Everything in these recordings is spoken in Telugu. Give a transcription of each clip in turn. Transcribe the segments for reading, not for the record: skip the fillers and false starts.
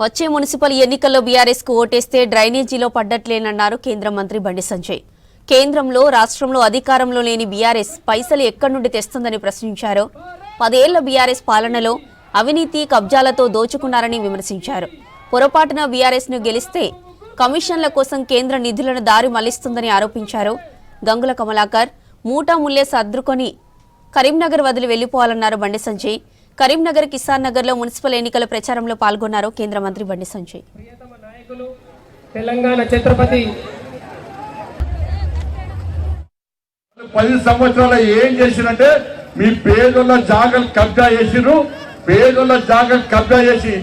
వచ్చే మున్సిపల్ ఎన్నికల్లో బీఆర్ఎస్ కు ఓటేస్తే డ్రైనేజీలో పడ్డట్లేనన్నారు కేంద్ర మంత్రి బండి సంజయ్. కేంద్రంలో రాష్ట్రంలో అధికారంలో లేని బీఆర్ఎస్ పైసలు ఎక్కడి నుండి తెస్తుందని ప్రశ్నించారు. 10 ఏళ్ల బీఆర్ఎస్ పాలనలో అవినీతి కబ్జాలతో దోచుకున్నారని విమర్శించారు. పొరపాటున బీఆర్ఎస్ ను గెలిస్తే కమిషన్ల కోసం కేంద్ర నిధులను దారి మళ్లిస్తుందని ఆరోపించారు. గంగుల కమలాకర్ మూటా ముల్లే సర్దుకొని కరీంనగర్ వదిలి వెళ్లిపోవాలన్నారు బండి సంజయ్. కరీంనగర్ కిసాన్ నగర్ లో మున్సిపల్ ఎన్నికల ప్రచారంలో పాల్గొన్నారు కేంద్ర మంత్రి బండి సంజయ్. తెలంగాణ ఛత్రపతి 10 సంవత్సరాలు ఏం చేసిరంటే మీ పేదోళ్ళ జాగలు కబ్జా చేసిరు. పేదోళ్ళ జాగలు కబ్జా చేసి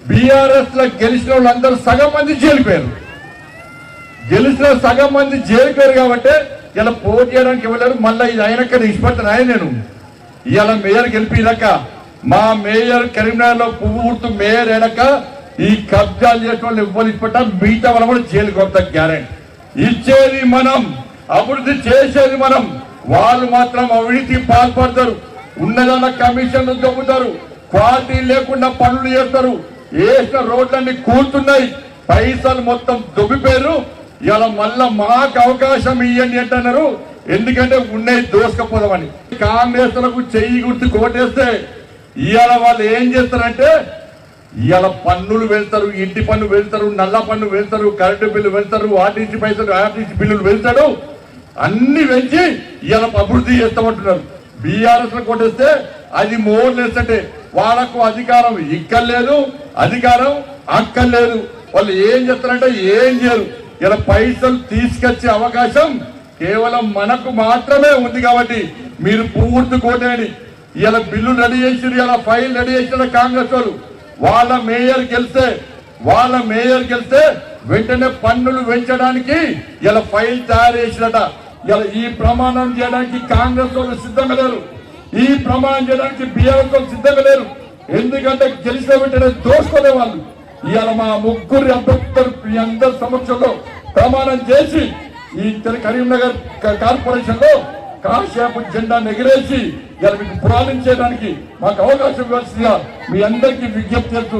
బీఆర్ఎస్ లో గెలిచిన వాళ్ళందరూ సగం మంది జైలుపోయారు. గెలిచిన సగం మంది జైలుపోయారు కాబట్టి ఇలా పోటీ చేయడానికి ఇవ్వలేరు. మళ్ళీ ఇది అయినాక నిష్పత్తి ఆయన నేను ఇలా మేయర్ గెలిపినాక మా మేయర్ కరీంనగర్ లో పువ్వు గుర్తు మేయర్ అయినాక ఈ కబ్జాలు చేసిన వాళ్ళు ఇవ్వలేకపోతా మిగతా వాళ్ళు కూడా జైలుకి వస్తా గ్యారెంటీ. ఇచ్చేది మనం, అభివృద్ధి చేసేది మనం. వాళ్ళు మాత్రం అవినీతి పాల్పడతారు. ఉన్నదాన్న కమిషన్లు దొబ్బుతారు. క్వాలిటీ లేకుండా పనులు చేస్తారు. వేసిన రోడ్లన్నీ కూలుతున్నాయి. పైసలు మొత్తం దొబ్బిపోయారు. ఇలా మళ్ళా మాకు అవకాశం ఇవ్వండి అంటున్నారు. ఎందుకంటే ఉన్నాయి దోసుకపోదామని. కాంగ్రెస్ లకు చెయ్యి గుర్తు కోటేస్తే ఇవాళ వాళ్ళు ఏం చేస్తారంటే ఇవాళ పన్నులు వెళ్తారు, ఇంటి పన్ను వెళ్తారు, నల్ల పన్ను వెళ్తారు, కరెంటు బిల్లు వెళ్తారు, ఆర్టీసీ పైసలు ఆర్టీసీ బిల్లులు వెళ్తాడు. అన్ని పెంచి ఇవాళ అభివృద్ధి చేస్తామంటున్నారు. బీఆర్ఎస్ లో కొట్టేస్తే అది మోర్లెస్ అంటే వాళ్ళకు అధికారం ఇక్కర్లేదు, అధికారం అక్కర్లేదు. వాళ్ళు ఏం చేస్తారంటే ఏం చేయరు. ఇలా పైసలు తీసుకొచ్చే అవకాశం కేవలం మనకు మాత్రమే ఉంది. కాబట్టి మీరు పూర్తి కోటేయండి. ఇలా బిల్లు రెడీ చేసి ఇలా ఫైల్ రెడీ చేసిన కాంగ్రెస్ వాళ్ళు వాళ్ళ మేయర్ గెలిస్తే వెంటనే పన్నులు పెంచడానికి ఇలా ఫైల్ తయారు చేసినట. ఇలా ఈ ప్రమాణం చేయడానికి కాంగ్రెస్ వాళ్ళు సిద్ధంగా లేరు. ఈ ప్రమాణం చేయడానికి బీఆర్ఎస్ వాళ్ళు సిద్ధంగా లేరు. ఎందుకంటే గెలిచిన వెంటనే దోచుకునే వాళ్ళు. ఇవాళ మా ముగ్గురు అభ్యర్థులు మీ అందరి సమక్షంలో ప్రమాణం చేసి ఈ కరీంనగర్ కార్పొరేషన్ లో కాశ్యాపు జెండా ఎగిరేసి ఇలా మీకు ప్రారంభించడానికి మాకు అవకాశం ఇవ్వాల్సిందిగా మీ అందరికీ విజ్ఞప్తి చేస్తూ